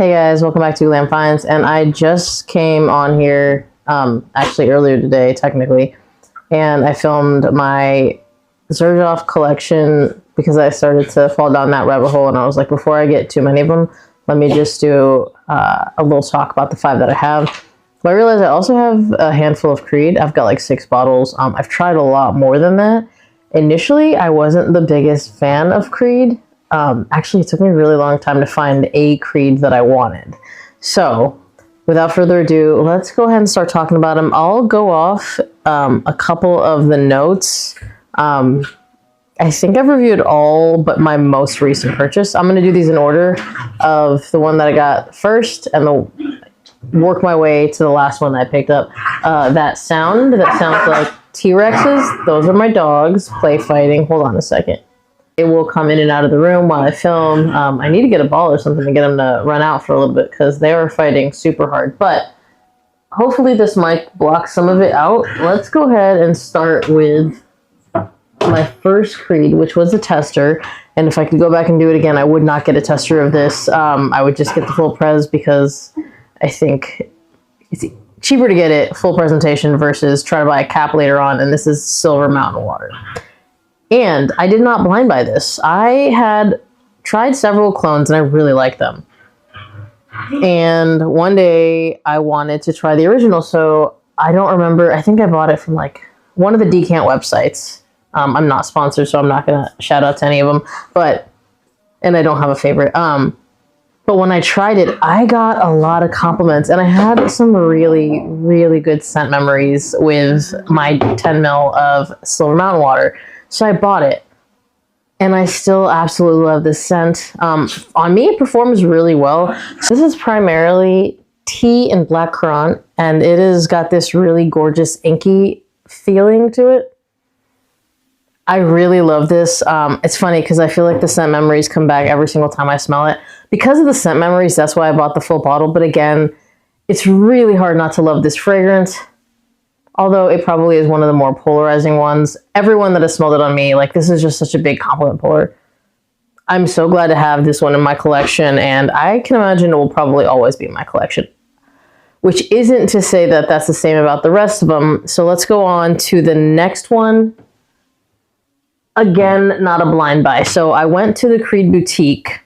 Hey guys, welcome back to Glam Finds, and I just came on here, actually earlier today, technically, and I filmed my Zerjoff collection because I started to fall down that rabbit hole, and I was like, before I get too many of them, let me just do a little talk about the 5 that I have. But I realized I also have a handful of Creed. I've got like 6 bottles. I've tried a lot more than that. Initially, I wasn't the biggest fan of Creed. Actually, it took me a really long time to find a Creed that I wanted. So, without further ado, let's go ahead and start talking about them. I'll go off a couple of the notes. I think I've reviewed all but my most recent purchase. I'm going to do these in order of the one that I got first and work my way to the last one that I picked up. That sounds like T-Rexes. Those are my dogs play fighting. Hold on a second. It will come in and out of the room while I film. I need to get a ball or something to get them to run out for a little bit because they are fighting super hard. But hopefully this mic blocks some of it out. Let's go ahead and start with my first Creed, which was a tester. And if I could go back and do it again, I would not get a tester of this. I would just get the full pres because I think it's cheaper to get it full presentation versus try to buy a cap later on. And this is Silver Mountain Water. And I did not blind buy this. I had tried several clones and I really liked them. And one day I wanted to try the original, so I don't remember. I think I bought it from like one of the decant websites. I'm not sponsored, so I'm not going to shout out to any of them. And I don't have a favorite. But when I tried it, I got a lot of compliments. And I had some really, really good scent memories with my 10 ml of Silver Mountain Water. So I bought it, and I still absolutely love this scent. On me, it performs really well. This is primarily tea and black currant, and it has got this really gorgeous inky feeling to it. I really love this. It's funny because I feel like the scent memories come back every single time I smell it. Because of the scent memories, that's why I bought the full bottle. But again, it's really hard not to love this fragrance. Although it probably is one of the more polarizing ones. Everyone that has smelled it on me, like, this is just such a big compliment puller. I'm so glad to have this one in my collection, and I can imagine it will probably always be in my collection. Which isn't to say that that's the same about the rest of them. So let's go on to the next one. Again, not a blind buy. So I went to the Creed Boutique,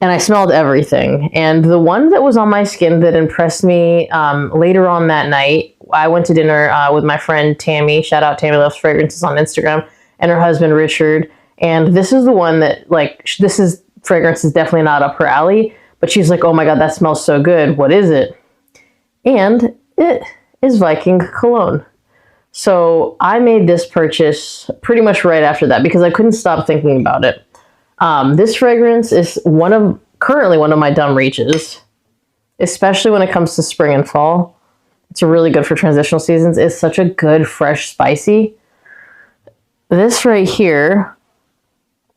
and I smelled everything. And the one that was on my skin that impressed me later on that night, I went to dinner with my friend Tammy. Shout out Tammy Loves Fragrances on Instagram. And her husband Richard. And this is the one that, like, fragrance is definitely not up her alley. But she's like, oh my god, that smells so good. What is it? And it is Viking Cologne. So I made this purchase pretty much right after that because I couldn't stop thinking about it. This fragrance is currently one of my dumb reaches, especially when it comes to spring and fall. It's really good for transitional seasons. It's such a good, fresh, spicy. This right here,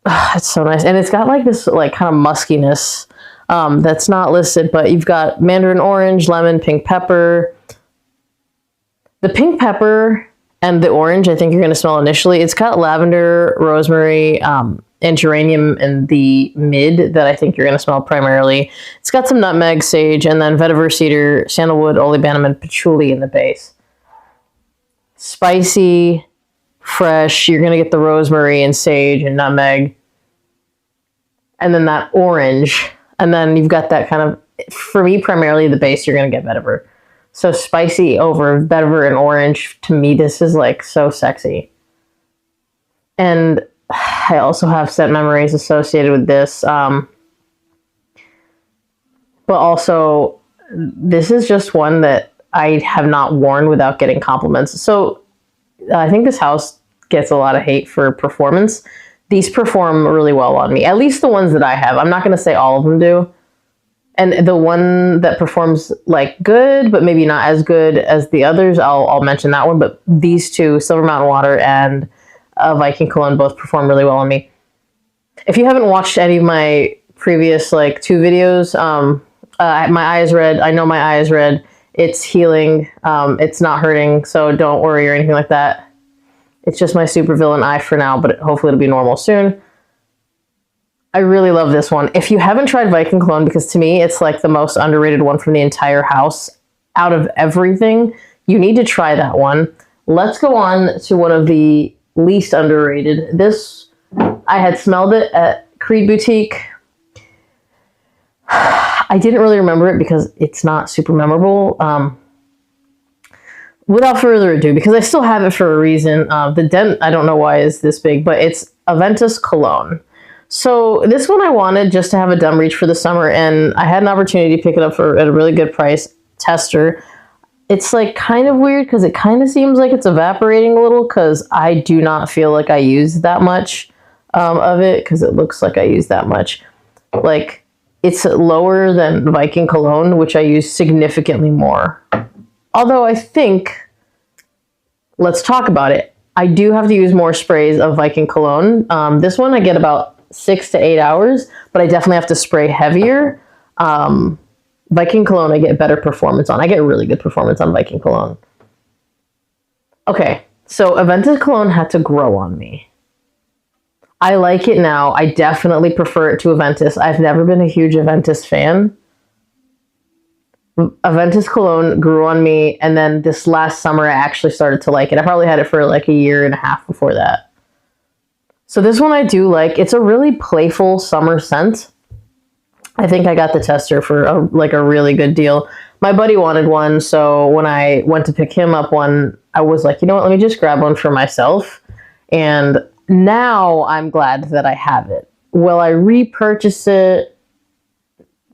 it's so nice. And it's got like this like kind of muskiness that's not listed, but you've got mandarin orange, lemon, pink pepper. The pink pepper and the orange, I think you're going to smell initially. It's got lavender, rosemary, and geranium in the mid that I think you're going to smell primarily. It's got some nutmeg, sage, and then vetiver, cedar, sandalwood, olibanum, and patchouli in the base. Spicy, fresh. You're going to get the rosemary and sage and nutmeg. And then that orange. And then you've got that kind of, for me, primarily the base, you're going to get vetiver. So spicy over vetiver and orange. To me, this is like so sexy. And I also have scent memories associated with this. But also, this is just one that I have not worn without getting compliments. So I think this house gets a lot of hate for performance. These perform really well on me. At least the ones that I have. I'm not going to say all of them do. And the one that performs like good, but maybe not as good as the others, I'll mention that one. But these two, Silver Mountain Water and Viking Cologne, both perform really well on me. If you haven't watched any of my previous like 2 videos, my eye is red. I know my eye is red. It's healing. It's not hurting, so don't worry or anything like that. It's just my supervillain eye for now, but hopefully it'll be normal soon. I really love this one. If you haven't tried Viking Cologne, because to me, it's like the most underrated one from the entire house out of everything, you need to try that one. Let's go on to one of the least underrated. This, I had smelled it at Creed Boutique. I didn't really remember it because it's not super memorable. Without further ado, because I still have it for a reason, the dent, I don't know why is this big, but it's Aventus Cologne. So this one I wanted just to have a dumb reach for the summer, and I had an opportunity to pick it up at a really good price. Tester. It's like kind of weird because it kind of seems like it's evaporating a little because I do not feel like I use that much of it because it looks like I use that much. Like, it's lower than Viking Cologne, which I use significantly more. Although I think, let's talk about it. I do have to use more sprays of Viking Cologne. This one I get about 6 to 8 hours, but I definitely have to spray heavier. Viking Cologne I get better performance on. I get really good performance on Viking Cologne. Okay, so Aventus Cologne had to grow on me. I like it now. I definitely prefer it to Aventus. I've never been a huge Aventus fan. Aventus Cologne grew on me, and then this last summer I actually started to like it. I probably had it for like a year and a half before that. So this one I do like. It's a really playful summer scent. I think I got the tester for a really good deal. My buddy wanted one, so when I went to pick him up one, I was like, you know what, let me just grab one for myself. And now I'm glad that I have it. Will I repurchase it?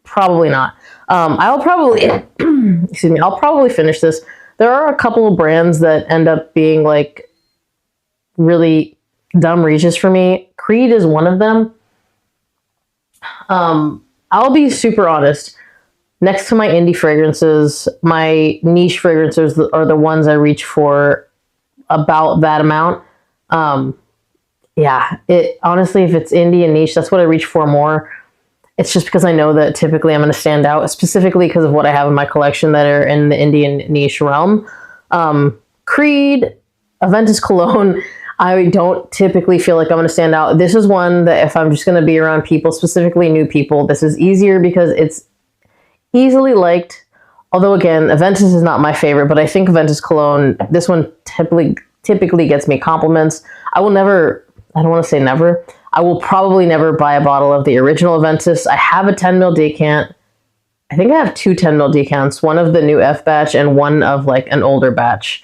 Probably not. I'll probably, excuse me, I'll probably finish this. There are a couple of brands that end up being like really dumb reaches for me. Creed is one of them. I'll be super honest. Next to my indie fragrances, my niche fragrances are the ones I reach for about that amount. Yeah, honestly, if it's indie and niche, that's what I reach for more. It's just because I know that typically I'm going to stand out, specifically because of what I have in my collection that are in the indie and niche realm. Creed, Aventus Cologne, I don't typically feel like I'm going to stand out. This is one that if I'm just going to be around people, specifically new people, this is easier because it's easily liked. Although, again, Aventus is not my favorite, but I think Aventus Cologne, this one typically gets me compliments. I will never, I don't want to say never, I will probably never buy a bottle of the original Aventus. I have a 10 ml decant. I think I have 2 10 ml decants, one of the new F batch and one of like an older batch.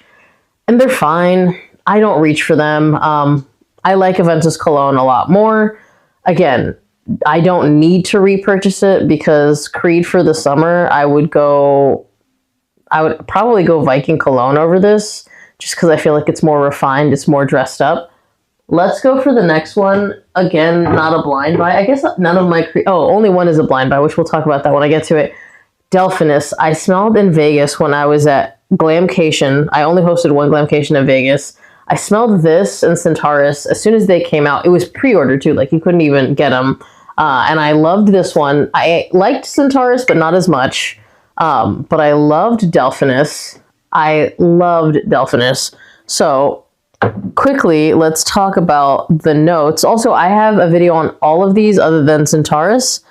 And they're fine. I don't reach for them. I like Aventus Cologne a lot more. Again, I don't need to repurchase it because Creed for the summer, I would probably go Viking Cologne over this just because I feel like it's more refined, it's more dressed up. Let's go for the next one. Again, not a blind buy. I guess none of my, only one is a blind buy, which we'll talk about that when I get to it. Delphinus. I smelled in Vegas when I was at Glamcation. I only hosted one Glamcation in Vegas. I smelled this and Centarus as soon as they came out. It was pre-ordered too, like you couldn't even get them. And I loved this one. I liked Centarus, but not as much. But I loved Delphinus. So quickly, let's talk about the notes. Also, I have a video on all of these other than Centarus.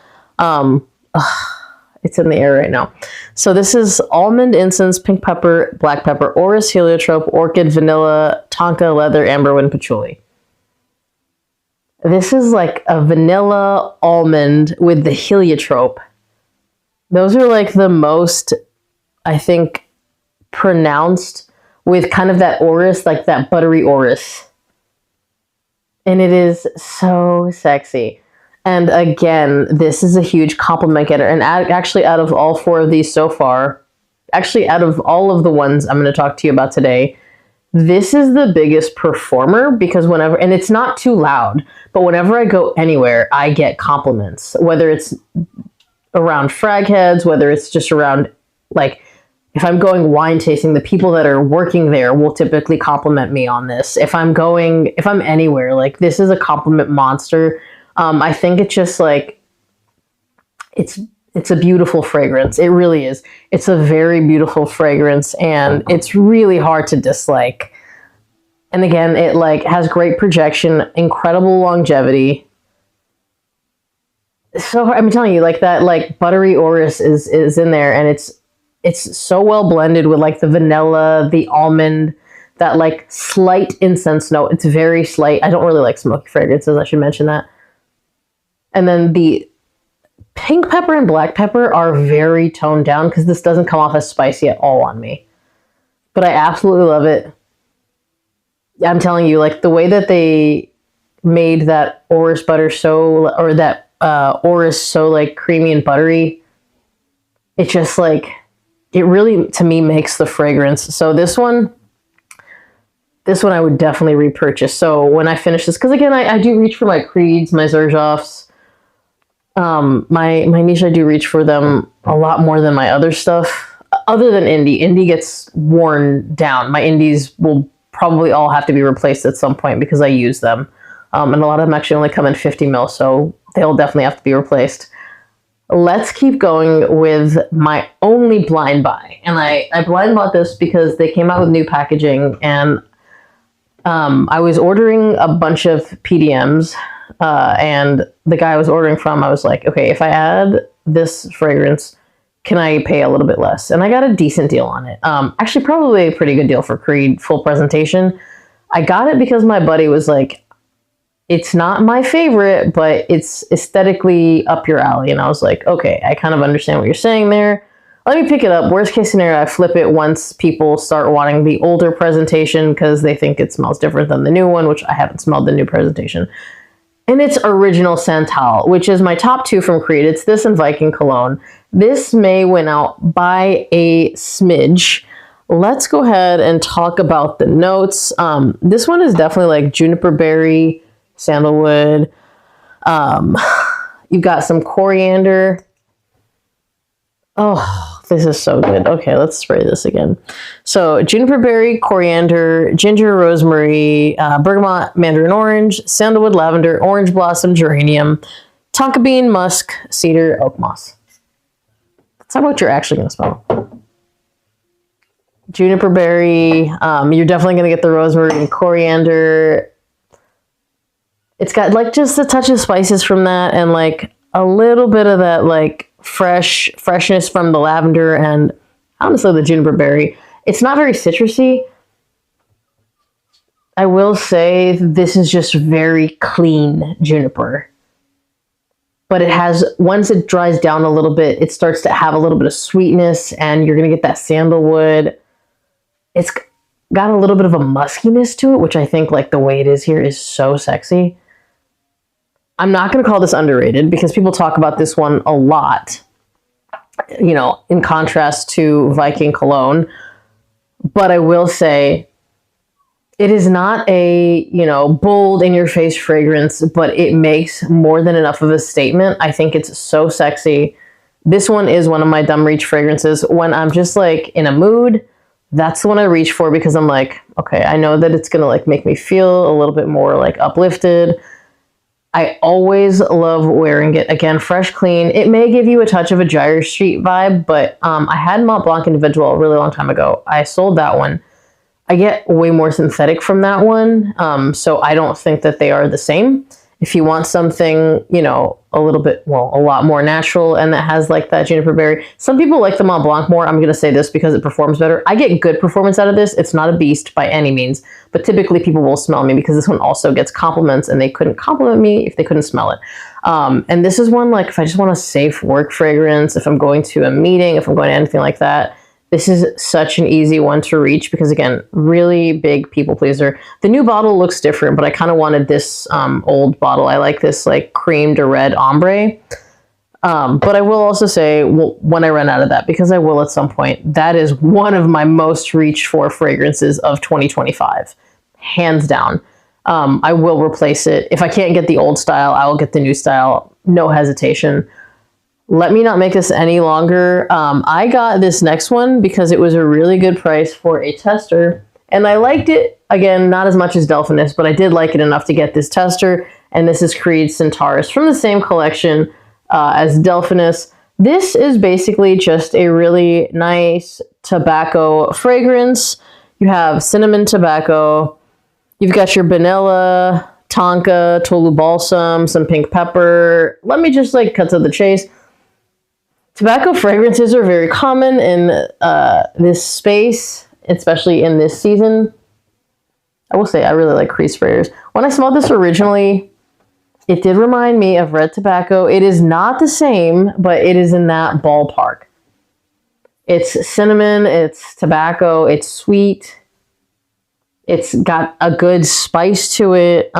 It's in the air right now. So this is almond, incense, pink pepper, black pepper, orris, heliotrope, orchid, vanilla, tonka, leather, amberwood, and patchouli. This is like a vanilla almond with the heliotrope. Those are like the most, I think, pronounced with kind of that orris, like that buttery orris. And it is so sexy. And again, this is a huge compliment getter. And actually, out of all 4 of these so far, actually out of all of the ones I'm going to talk to you about today, this is the biggest performer because whenever, and it's not too loud, but whenever I go anywhere, I get compliments. Whether it's around frag heads, whether it's just around, like, if I'm going wine tasting, the people that are working there will typically compliment me on this. If I'm anywhere, like, this is a compliment monster. I think it's just like, it's a beautiful fragrance. It really is. It's a very beautiful fragrance and it's really hard to dislike. And again, it like has great projection, incredible longevity. so I'm telling you, like that, like buttery orris is in there, and it's so well blended with like the vanilla, the almond, that like slight incense note. It's very slight. I don't really like smoky fragrances. I should mention that. And then the pink pepper and black pepper are very toned down because this doesn't come off as spicy at all on me. But I absolutely love it. I'm telling you, like the way that they made that orris butter so, or that orris so like creamy and buttery, it just like, it really to me makes the fragrance. So this one I would definitely repurchase. So when I finish this, because again, I do reach for my Creeds, my Xerjoffs, my niche, I do reach for them a lot more than my other stuff. Other than Indie. Indie gets worn down. My Indies will probably all have to be replaced at some point because I use them. And a lot of them actually only come in 50 mil, so they'll definitely have to be replaced. Let's keep going with my only blind buy. And I blind bought this because they came out with new packaging, and I was ordering a bunch of PDMs, and the guy I was ordering from, I was like, okay, if I add this fragrance, can I pay a little bit less? And I got a decent deal on it. Actually, probably a pretty good deal for Creed full presentation. I got it because my buddy was like, it's not my favorite, but it's aesthetically up your alley. And I was like, okay, I kind of understand what you're saying there. Let me pick it up. Worst case scenario, I flip it once people start wanting the older presentation because they think it smells different than the new one, which I haven't smelled the new presentation. And it's original Santal, which is my top two from Creed. It's this and Viking Cologne. This may win out by a smidge. Let's go ahead and talk about the notes. This one is definitely like juniper berry, sandalwood. You've got some coriander. Oh, this is so good. Okay, let's spray this again. So juniper berry, coriander, ginger, rosemary, bergamot, mandarin orange, sandalwood, lavender, orange blossom, geranium, tonka bean, musk, cedar, oak moss. Let's talk about what you're actually going to smell. Juniper berry. You're definitely going to get the rosemary and coriander. It's got like just a touch of spices from that, and like a little bit of that like freshness from the lavender and honestly the juniper berry. It's not very citrusy. I will say this is just very clean juniper. But it has, once it dries down a little bit, it starts to have a little bit of sweetness, and you're going to get that sandalwood. It's got a little bit of a muskiness to it, which I think like the way it is here is so sexy. I'm not going to call this underrated because people talk about this one a lot, you know, in contrast to Viking Cologne. But I will say it is not a, you know, bold in your face fragrance, but it makes more than enough of a statement. I think it's so sexy. This one is one of my dumb reach fragrances. When I'm just like in a mood, that's the one I reach for because I'm like, okay, I know that it's going to like make me feel a little bit more like uplifted. I always love wearing it. Again, fresh, clean. It may give you a touch of a Gyre Street vibe, but I had Mont Blanc Individual a really long time ago. I sold that one. I get way more synthetic from that one, so I don't think that they are the same. If you want something, you know, a little bit, well, a lot more natural and that has like that juniper berry. Some people like the Mont Blanc more. I'm going to say this because it performs better. I get good performance out of this. It's not a beast by any means, but typically people will smell me because this one also gets compliments, and they couldn't compliment me if they couldn't smell it. And this is one, like if I just want a safe work fragrance, if I'm going to a meeting, if I'm going to anything like that, this is such an easy one to reach because, again, really big people pleaser. The new bottle looks different, but I kind of wanted this old bottle. I like this like cream to red ombre. But I will also say, well, when I run out of that, because I will at some point, that is one of my most reached for fragrances of 2025. Hands down. I will replace it. If I can't get the old style, I will get the new style. No hesitation. Let me not make this any longer. I got this next one because it was a really good price for a tester, and I liked it. Again, not as much as Delphinus, but I did like it enough to get this tester, and this is Creed Centarus from the same collection as Delphinus. This is basically just a really nice tobacco fragrance. You have cinnamon tobacco. You've got your vanilla, tonka, tolu balsam, some pink pepper. Let me just like cut to the chase. Tobacco fragrances are very common in this space, especially in this season. I will say I really like crease sprayers. When I smelled this originally, it did remind me of red tobacco. It is not the same, but it is in that ballpark. It's cinnamon, it's tobacco, it's sweet. It's got a good spice to it.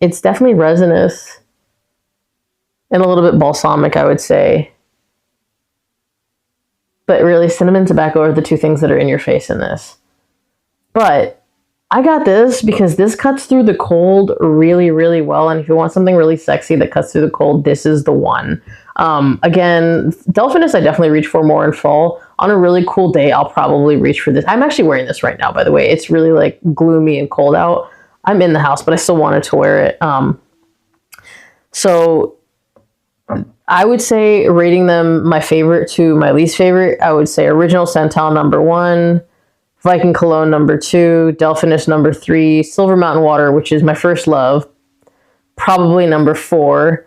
It's definitely resinous and a little bit balsamic, I would say. But really, cinnamon and tobacco are the two things that are in your face in this. But I got this because this cuts through the cold really, really well. And if you want something really sexy that cuts through the cold, this is the one. Again, Delphinus I definitely reach for more in fall. On a really cool day, I'll probably reach for this. I'm actually wearing this right now, by the way. It's really like gloomy and cold out. I'm in the house, but I still wanted to wear it. So I would say rating them my favorite to my least favorite. I would say Original Santal #1. Viking Cologne #2, Delphinus #3, Silver Mountain Water, which is my first love, probably #4.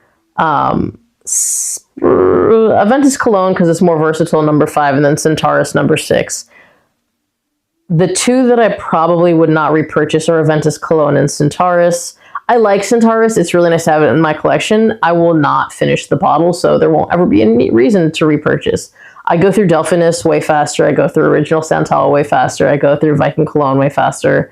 Aventus Cologne, because it's more versatile, #5, and then Centarus #6. The two that I probably would not repurchase are Aventus Cologne and Centarus. I like Centarus. It's really nice to have it in my collection. I will not finish the bottle, so there won't ever be any reason to repurchase. I go through Delphinus way faster. I go through Original Santal way faster. I go through Viking Cologne way faster.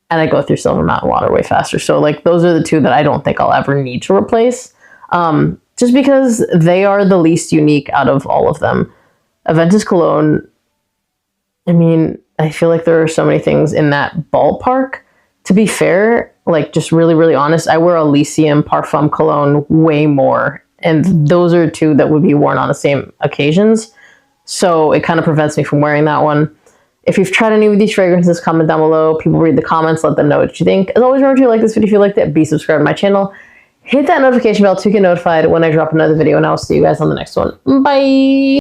And I go through Silver Mountain Water way faster. So, like, those are the two that I don't think I'll ever need to replace. Just because they are the least unique out of all of them. Aventus Cologne, I mean, I feel like there are so many things in that ballpark. To be fair, like, just really, really honest, I wear Elysium Parfum Cologne way more. And those are two that would be worn on the same occasions. So it kind of prevents me from wearing that one. If you've tried any of these fragrances, comment down below. People read the comments, let them know what you think. As always, remember to like this video if you liked it. Be subscribed to my channel. Hit that notification bell to get notified when I drop another video. And I will see you guys on the next one. Bye!